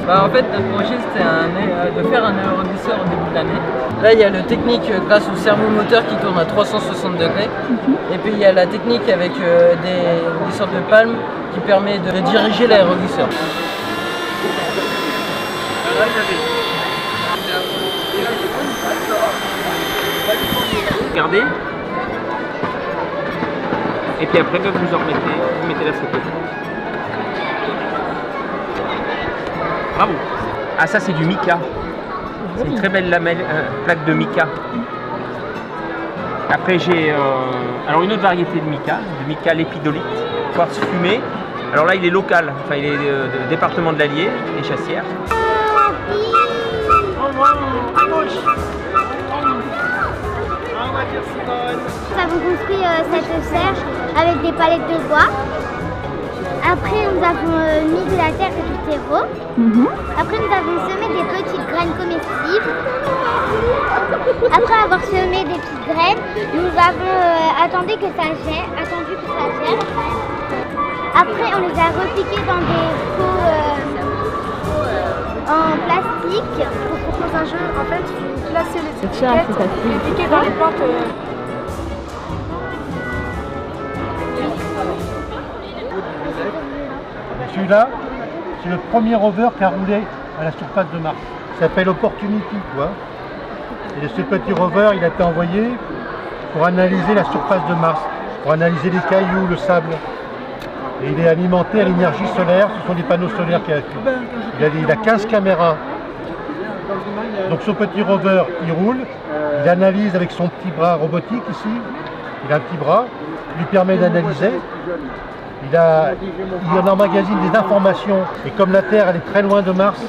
En fait, notre projet c'était de faire un aéroglisseur au début de l'année. Là, il y a le technique grâce au servomoteur qui tourne à 360 degrés. Et puis il y a la technique avec des sortes de palmes qui permet de diriger l'aéroglisseur. Regardez. Et puis après, vous en remettez, vous mettez la photo. Bravo. Ah, ça c'est du mica. C'est une très belle lamelle, plaque de mica. Après j'ai alors une autre variété de mica lépidolite, quartz fumé. Alors là il est local, enfin il est du département de l'Allier, les Chassières. Nous avons construit cette serre avec des palettes de bois. Après, nous avons mis de la terre et du terreau. Après, nous avons semé des petites graines comestibles. Après avoir semé des petites graines, nous avons attendu que ça gère. Après, on les a repiquées dans des pots en plastique. On propose un jeu, en fait, il faut placer les étiquettes, les piquer dans les plantes. Celui-là, c'est le premier rover qui a roulé à la surface de Mars. Il s'appelle Opportunity, quoi. Et ce petit rover, il a été envoyé pour analyser la surface de Mars, pour analyser les cailloux, le sable. Et il est alimenté à l'énergie solaire, ce sont des panneaux solaires qu'il a. Il a 15 caméras. Donc ce petit rover, il roule, il analyse avec son petit bras robotique ici, il a un petit bras, qui lui permet d'analyser. Il en emmagasine des informations, et comme la Terre elle est très loin de Mars,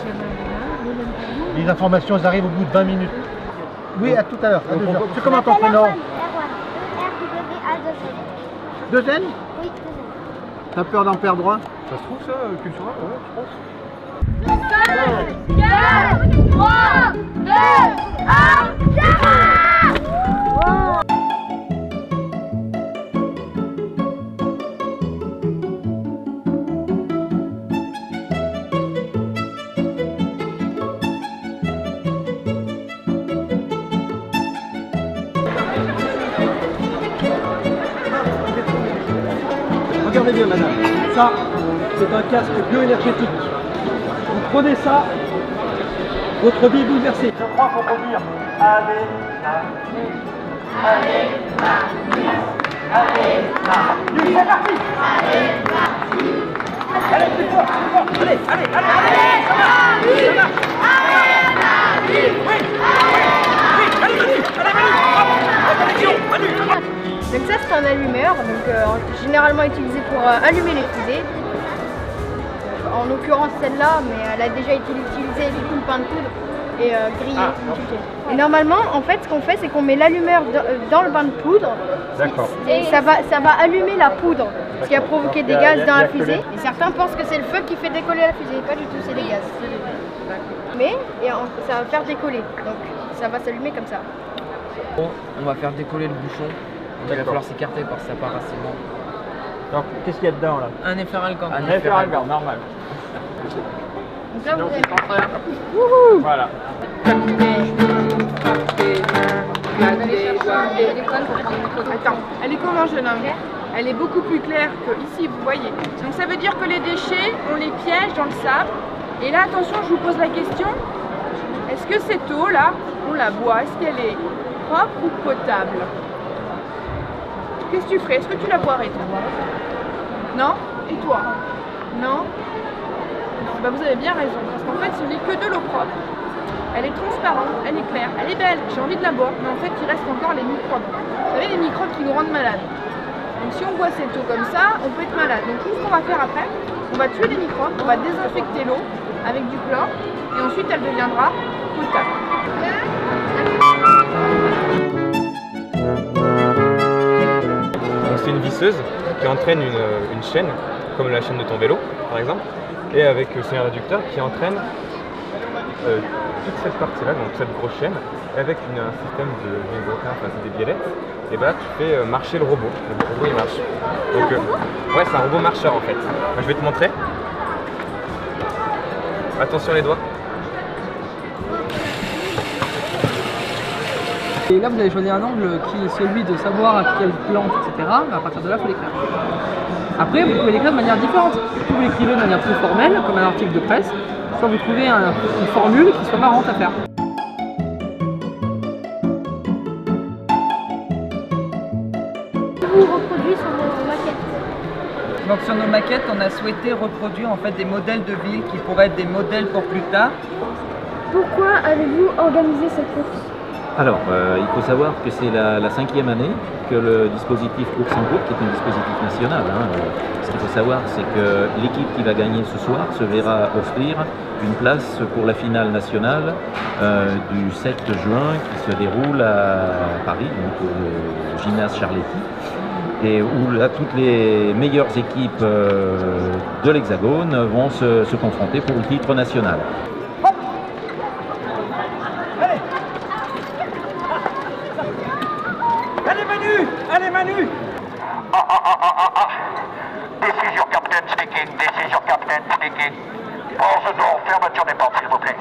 les informations elles arrivent au bout de 20 minutes. Oui, à tout à l'heure, à 2 heures. C'est comment ton prénom? Deuxième? Oui, T'as peur d'en perdre un? Ça se trouve ça, culturel, ouais, je pense. 5, 4, 3, 2, 1, Regardez bien madame, ça c'est un casque bioénergétique. Vous prenez ça, votre vie est bouleversée. Je crois qu'on peut dire allez, c'est parti. Allez, plus fort, allez, Donc ça c'est un allumeur, donc généralement utilisé pour allumer les fusées. En l'occurrence celle-là, mais elle a déjà été utilisée avec une pain de poudre et grillée. Et normalement, en fait, ce qu'on fait, c'est qu'on met l'allumeur dans le bain de poudre. D'accord. Et ça va allumer la poudre, ce qui a provoqué des gaz dans la fusée. Et certains pensent que c'est le feu qui fait décoller la fusée. Pas du tout, c'est des gaz. Mais ça va faire décoller, donc ça va s'allumer comme ça. Bon, on va faire décoller le bouchon. Il va falloir s'écarter parce que ça part assez loin. Donc qu'est-ce qu'il y a dedans là? Un effet algan. Un effet algan, normal. Donc là, vous avez... Voilà. Attends, elle est comment jeune homme? Elle est beaucoup plus claire que ici, vous voyez. Donc ça veut dire que les déchets, on les piège dans le sable. Et là, attention, je vous pose la question. Est-ce que cette eau là, on la boit? Est-ce qu'elle est propre ou potable? Qu'est-ce que tu ferais? Est-ce que tu la boirais toi? Non? Et toi? Non? Bah vous avez bien raison, parce qu'en fait ce n'est que de l'eau propre. elle est transparente, elle est claire, elle est belle, j'ai envie de la boire, mais en fait il reste encore les microbes. Vous savez, les microbes qui nous rendent malades. Donc si on boit cette eau comme ça, on peut être malade. Donc tout ce qu'on va faire après, on va tuer les microbes, on va désinfecter l'eau avec du chlore, et ensuite elle deviendra potable. C'est une visseuse qui entraîne une chaîne, comme la chaîne de ton vélo par exemple, et avec son réducteur qui entraîne toute cette partie-là, donc cette grosse chaîne, et avec un système de vibrotin, enfin c'est des biellettes, et ben là tu fais marcher le robot. Le robot il marche. Donc ouais, c'est un robot marcheur en fait. Moi, je vais te montrer. Attention les doigts. Et là, vous avez choisi un angle qui est celui de savoir à quelle plante, etc. À partir de là, il faut l'écrire. Après, vous pouvez l'écrire de manière différente. Soit vous l'écrivez de manière plus formelle, comme un article de presse, soit vous trouvez une formule qui soit marrante à faire. Vous reproduisez sur vos maquettes. Donc sur nos maquettes, on a souhaité reproduire en fait des modèles de villes qui pourraient être des modèles pour plus tard. Pourquoi avez-vous organisé cette course? Alors, il faut savoir que c'est la 5e année que le dispositif Course en Groupe, qui est un dispositif national, ce qu'il faut savoir, c'est que l'équipe qui va gagner ce soir se verra offrir une place pour la finale nationale du 7 juin qui se déroule à Paris, donc au gymnase Charletti, et où là, toutes les meilleures équipes de l'Hexagone vont se confronter pour le titre national. Allez Manu! This is your captain speaking, this is your captain speaking. Pause the door, fermeture des portes s'il vous plaît.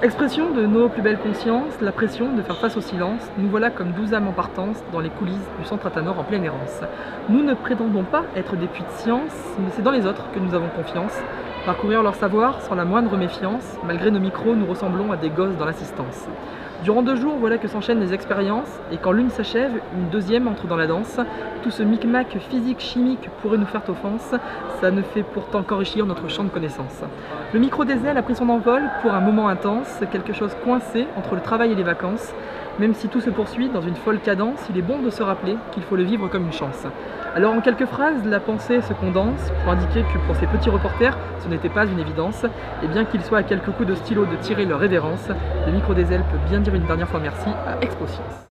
Expression de nos plus belles consciences, la pression de faire face au silence, nous voilà comme 12 âmes en partance dans les coulisses du centre Athanor en pleine errance. Nous ne prétendons pas être des puits de science, mais c'est dans les autres que nous avons confiance. Parcourir leur savoir sans la moindre méfiance, malgré nos micros, nous ressemblons à des gosses dans l'assistance. Durant 2 jours, voilà que s'enchaînent les expériences, et quand l'une s'achève, une deuxième entre dans la danse. Tout ce micmac physique, chimique pourrait nous faire offense, ça ne fait pourtant qu'enrichir notre champ de connaissances. Le micro des ailes a pris son envol pour un moment intense, quelque chose coincé entre le travail et les vacances. Même si tout se poursuit dans une folle cadence, il est bon de se rappeler qu'il faut le vivre comme une chance. Alors en quelques phrases, la pensée se condense pour indiquer que pour ces petits reporters, ce n'était pas une évidence. Et bien qu'il soit à quelques coups de stylo de tirer leur révérence, le micro des ailes peut bien dire une dernière fois merci à Expo Science.